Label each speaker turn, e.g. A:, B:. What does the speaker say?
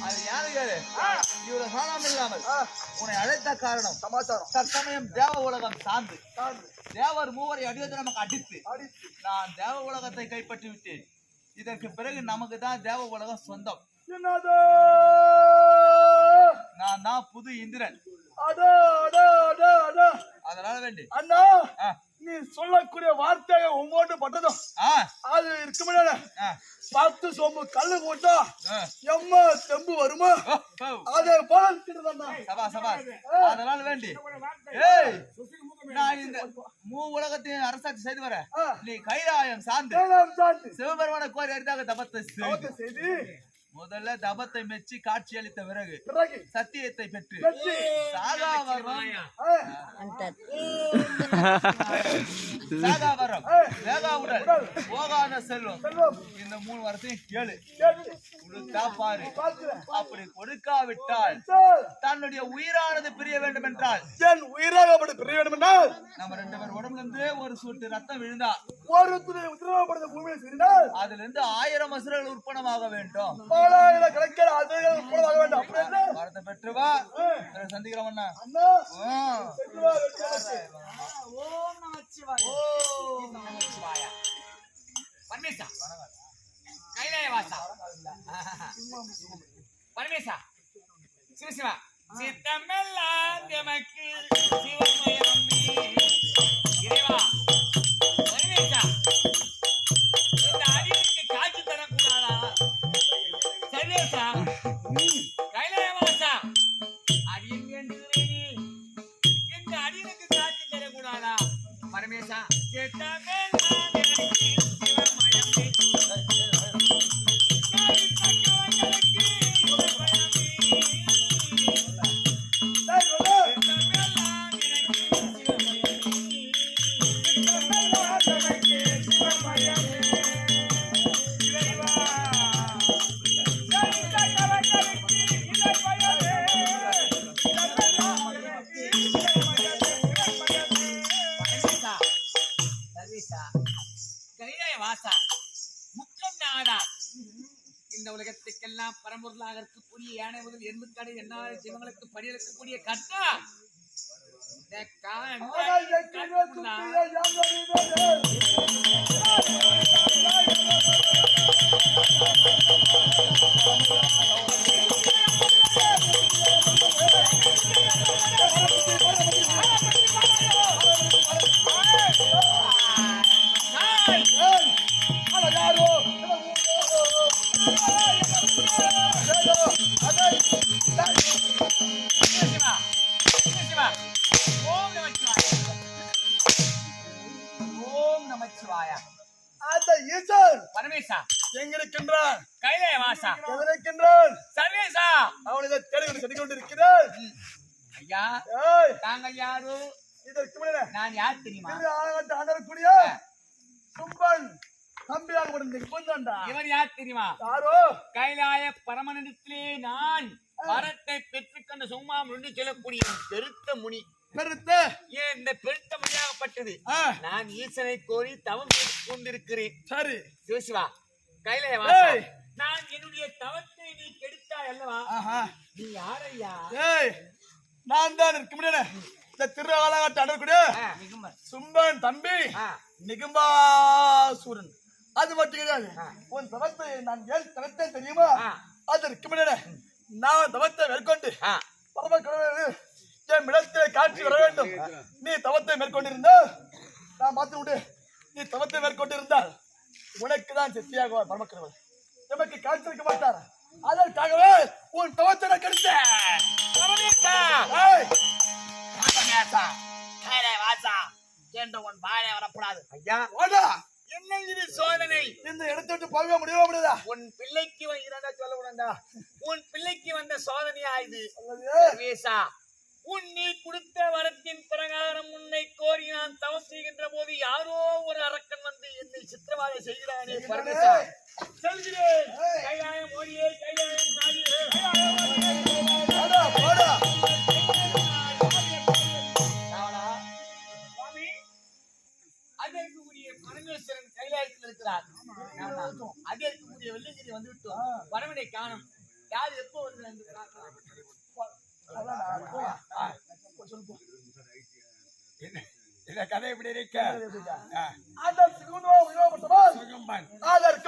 A: அது யாரு இவ்வளவு காணாமல் இல்லாமல் உன்னை அழைத்த காரணம் சமாச்சாரம் தற்சமயம் தேவ உலகம் சார்ந்து தேவர் மூவரை அடிவதை நமக்கு அடித்து நான் தேவ உலகத்தை கைப்பற்றி விட்டேன். இதற்கு பிறகு நமக்கு தான் தேவ உலகம் சொந்தம். நான் தான் புது இந்திரன். அதனால வேண்டி
B: அண்ணா நீ சொல்லக்கூடிய வார்த்தையை ஒவ்வொன்று பட்டதும் அது இருக்க முடியாது. 10 சொம்பு கல்லு போட்டா எம்மா தெம்பு வருமா அதே போல.
A: அதனால வேண்டி நான் இந்த உலகத்தையும் அரசாட்சி செய்து வர நீ கைலாயம் சார்ந்து சிவபெருமான கோரி அரிதாக தபத்தை செய்து முதல்ல தபத்தை மெச்சி காட்சி அளித்த பிறகு சத்தியத்தை பெற்று சாகாவரம் வேகாவுடல் போகாத செல்வம் இந்த 3 வருஷத்தையும் கேளு. கொடுத்தா பாரு. அப்படி கொடுக்காவிட்டால் தன்னுடைய உயிரானது பிரிய வேண்டும் என்றால்
B: என் உயிராக பிரிய வேண்டும் என்றால்
A: நம்ம 2 பேர் உடம்புல இருந்து ஒரு சொட்டு ரத்தம் விழுந்தா அதுல இருந்து 1000 அசுரர்கள் உற்பணமாக வேண்டும். வரத்தை பெற்று வா சந்திக்கிறோம்.
C: பரமேசா சிவசிவா சித்தமெல்லாம் எமக்கு சிவமயம் இறைவா பரமேசா இந்த அடிக்கு காட்சி தரக்கூடாதா? சர்வேசா கைலாயவாசா அடியன் வேண்டுகிறேன் இந்த அடிக்கு காட்சி தரக்கூடாதா? பரமேசா சித்தமெல்லாம் எமக்கு சிவமயம் இந்த உலகத்துக்கெல்லாம் பரம்பொருளாக இருக்கக்கூடிய யானை முதல் எண்பது எண்ணாறு சிவங்களுக்கு பணியிருக்கக்கூடிய கட்டா பரமேசா
B: எங்கிருக்கின்றான்?
C: கைலாயவாசா
B: எங்கிருக்கின்றான்?
C: சர்வேசா
B: அவனை தேடி சென்று கொண்டிருக்கிறார்.
C: ஐயா தாங்கள் யாரு? நான் யார் தெரியுமா?
B: ஆடக்கூடிய சும்பன் தம்பியாக கொண்டிருந்தா.
C: இவர் யார் தெரியுமா?
B: யாரோ
C: கைலாய பரமனிடத்திலே நான் வரத்தை பெற்றுக்கொண்ட சும்மா முன்னு செல்லக்கூடிய பெருத்த முனி. இந்த பெருத்த முனியாகப்பட்டது நான் ஈசனை கோரி தவம் கொண்டிருக்கிறேன். சரி சிவசிவா கைலாயவாசா நான் என்னுடைய தவத்தை நீ கெடுத்தாய் அல்லவா? நீ யாரையா?
B: நான் தான் இருக்க முடியல. இந்த திருவாலங்காட்டு அடக்கூடிய சும்பன் தம்பி நிகும்பாசூரன். அது மட்டும் கிடையாது. உன் தவத்தை நான் ஏன் தவத்தை தெரியுமா? அது இருக்க முடியல. நான் தவத்தை மேற்கொண்டு பரம கடவுள் என் இடத்திலே காட்சி வர வேண்டும். நீ தவத்தை மேற்கொண்டிருந்தால் நான் பார்த்து விடு. நீ தவத்தை மேற்கொண்டிருந்தால் உனக்கு தான் சக்தியாக பரமக்கடவுள் எமக்கு காட்சி வைக்க மாட்டார். அதற்காகவே உன் தவத்தை நான் கெடுத்தேன்.
C: வரக்கூடாது ஐயா. என்ன இது சோதனை?
B: இந்த இடத்தை விட்டு போக முடியவே முடியாதா?
C: உன் பிள்ளைக்கு சொல்லக்கூடாதா? உன் பிள்ளைக்கு வந்த சோதனையா இது? உன் நீ கொடுத்த வரத்தின் பிரகாரம் உன்னை கோரி நான் தவம் செய்கின்ற போது யாரோ ஒரு அரக்கன் வந்து என்னை சித்திரவாதை செய்கிறானே. பரமேசா செல்கிறேன். கைலாயம் ஓடியே கைலாயம் நாடியே சுவாமி அதற்குரிய பரமேஸ்வரன் கைலாயத்தில் இருக்கிறார். அதற்குரிய வெள்ளகிரி வந்துவிட்டோம். பரமனை காணும். யாரு எப்போ வந்து
B: கதை எப்படி இருக்க அதற்கு